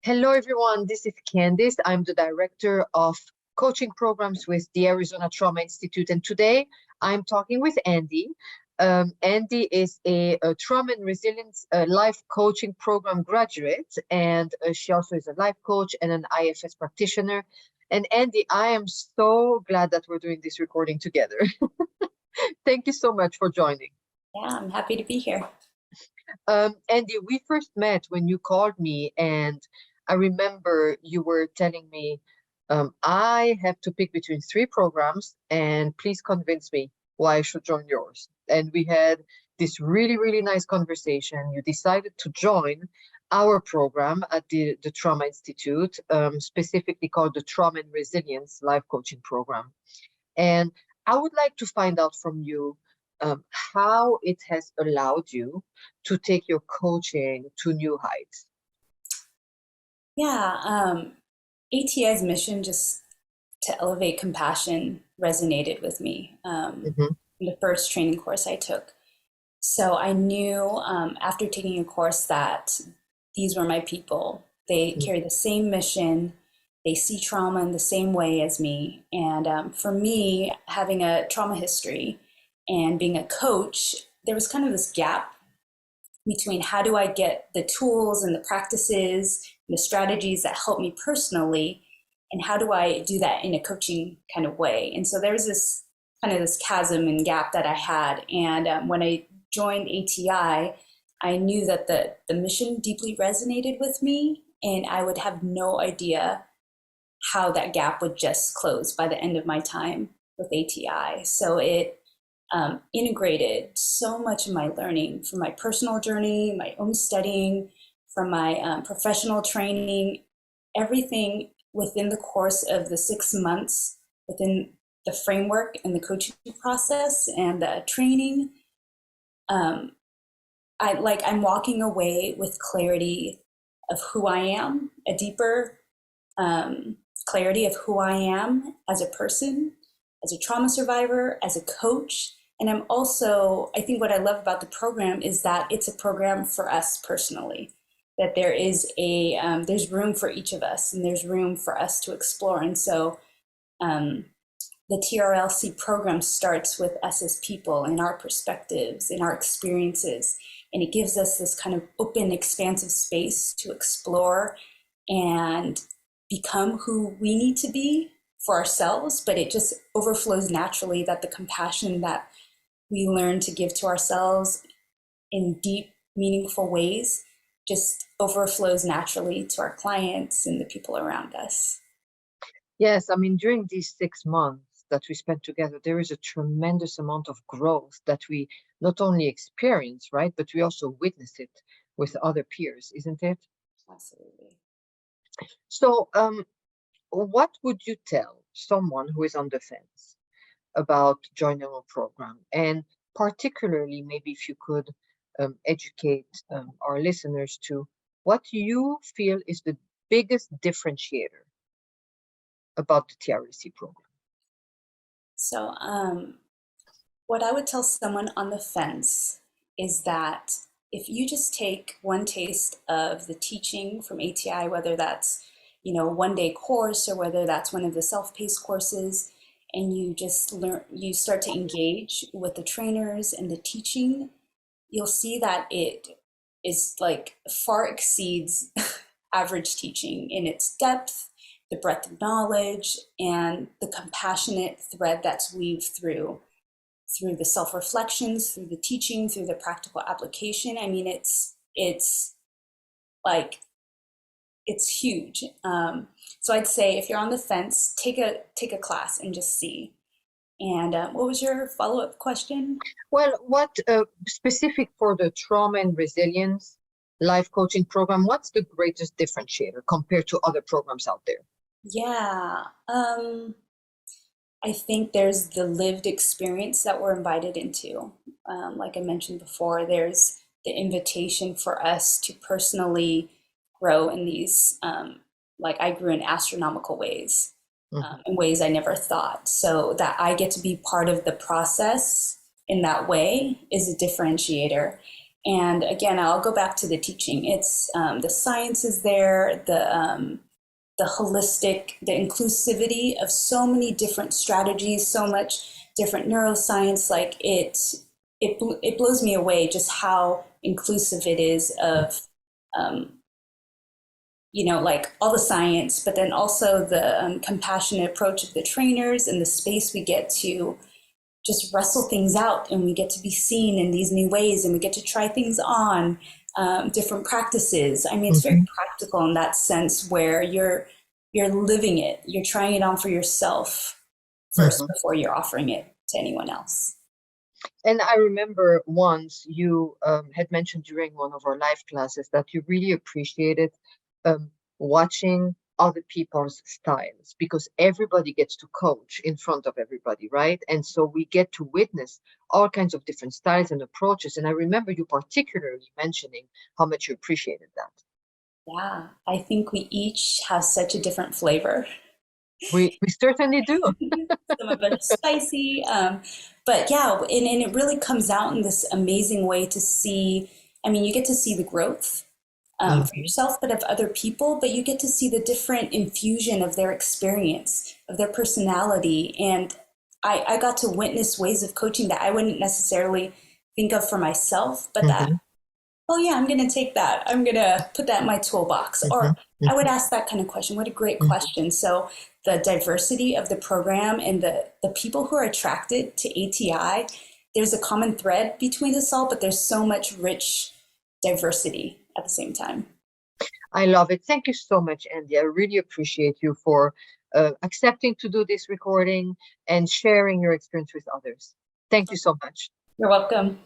Hello, everyone. This is Candice. I'm the director of coaching programs with the Arizona Trauma Institute. And today I'm talking with Andy. Andy is a trauma and resilience life coaching program graduate, and she also is a life coach and an IFS practitioner. And Andy, I am so glad that we're doing this recording together. Thank you so much for joining. Yeah, I'm happy to be here. Andy, we first met when you called me, and I remember you were telling me, I have to pick between 3 programs, and please convince me why I should join yours. And we had this really, really nice conversation. You decided to join our program at the Trauma Institute, specifically called the Trauma and Resilience Life Coaching Program. And I would like to find out from you how it has allowed you to take your coaching to new heights. Yeah, ATI's mission just to elevate compassion resonated with me in the first training course I took. So I knew after taking a course that these were my people. They carry the same mission. They see trauma in the same way as me. And for me, having a trauma history and being a coach, there was kind of this gap between how do I get the tools and the practices and the strategies that help me personally, and how do I do that in a coaching kind of way. And so there's this kind of this chasm and gap that I had. And when I joined ATI, I knew that the mission deeply resonated with me, and I would have no idea how that gap would just close by the end of my time with ATI. So it integrated so much of my learning from my personal journey, my own studying, from my professional training, everything within the course of the 6 months within the framework and the coaching process and the training. I'm walking away with clarity of who I am, a deeper clarity of who I am as a person, as a trauma survivor, as a coach. And I'm also, I think what I love about the program is that it's a program for us personally, that there is there's room for each of us, and there's room for us to explore. And so the TRLC program starts with us as people and our perspectives and our experiences. And it gives us this kind of open, expansive space to explore and become who we need to be for ourselves, but it just overflows naturally, that the compassion that we learn to give to ourselves in deep, meaningful ways just overflows naturally to our clients and the people around us. Yes, I mean, during these 6 months that we spent together, there is a tremendous amount of growth that we not only experience, right, but we also witness it with other peers, isn't it? Absolutely. So what would you tell someone who is on the fence about joining a program? And particularly, maybe if you could educate our listeners to what you feel is the biggest differentiator about the TRLC program. So what I would tell someone on the fence is that if you just take one taste of the teaching from ATI, whether that's a 1-day course or whether that's one of the self-paced courses, and you just you start to engage with the trainers and the teaching, you'll see that it is far exceeds average teaching in its depth, the breadth of knowledge, and the compassionate thread that's weaved through the self-reflections, through the teaching, through the practical application. I mean, it's huge. So I'd say if you're on the fence, take a class and just see. And what was your follow-up question? Well, what specific for the trauma and resilience life coaching program, what's the greatest differentiator compared to other programs out there? Yeah, I think there's the lived experience that we're invited into. Like I mentioned before, there's the invitation for us to personally grow in these, I grew in astronomical ways, in ways I never thought. So that I get to be part of the process in that way is a differentiator. And again, I'll go back to the teaching. It's the science is there, the holistic, the inclusivity of so many different strategies, so much different neuroscience. Like it blows me away just how inclusive it is of, like all the science, but then also the compassionate approach of the trainers and the space we get to just wrestle things out, and we get to be seen in these new ways, and we get to try things on, different practices. I mean, it's very practical in that sense, where you're living it, you're trying it on for yourself first before you're offering it to anyone else. And I remember once you had mentioned during one of our live classes that you really appreciated watching other people's styles, because everybody gets to coach in front of everybody, right? And so we get to witness all kinds of different styles and approaches. And I remember you particularly mentioning how much you appreciated that. Yeah, I think we each have such a different flavor. We certainly do. Some of it are spicy, but yeah, and it really comes out in this amazing way to see. I mean, you get to see the growth for yourself, but of other people, but you get to see the different infusion of their experience, of their personality. And I got to witness ways of coaching that I wouldn't necessarily think of for myself, but that, oh yeah, I'm going to take that. I'm going to put that in my toolbox. Or I would ask that kind of question. What a great question. So the diversity of the program and the people who are attracted to ATI, there's a common thread between us all, but there's so much rich diversity at the same time. I love it. Thank you so much, Andy. I really appreciate you for accepting to do this recording and sharing your experience with others. Thank you so much. You're welcome.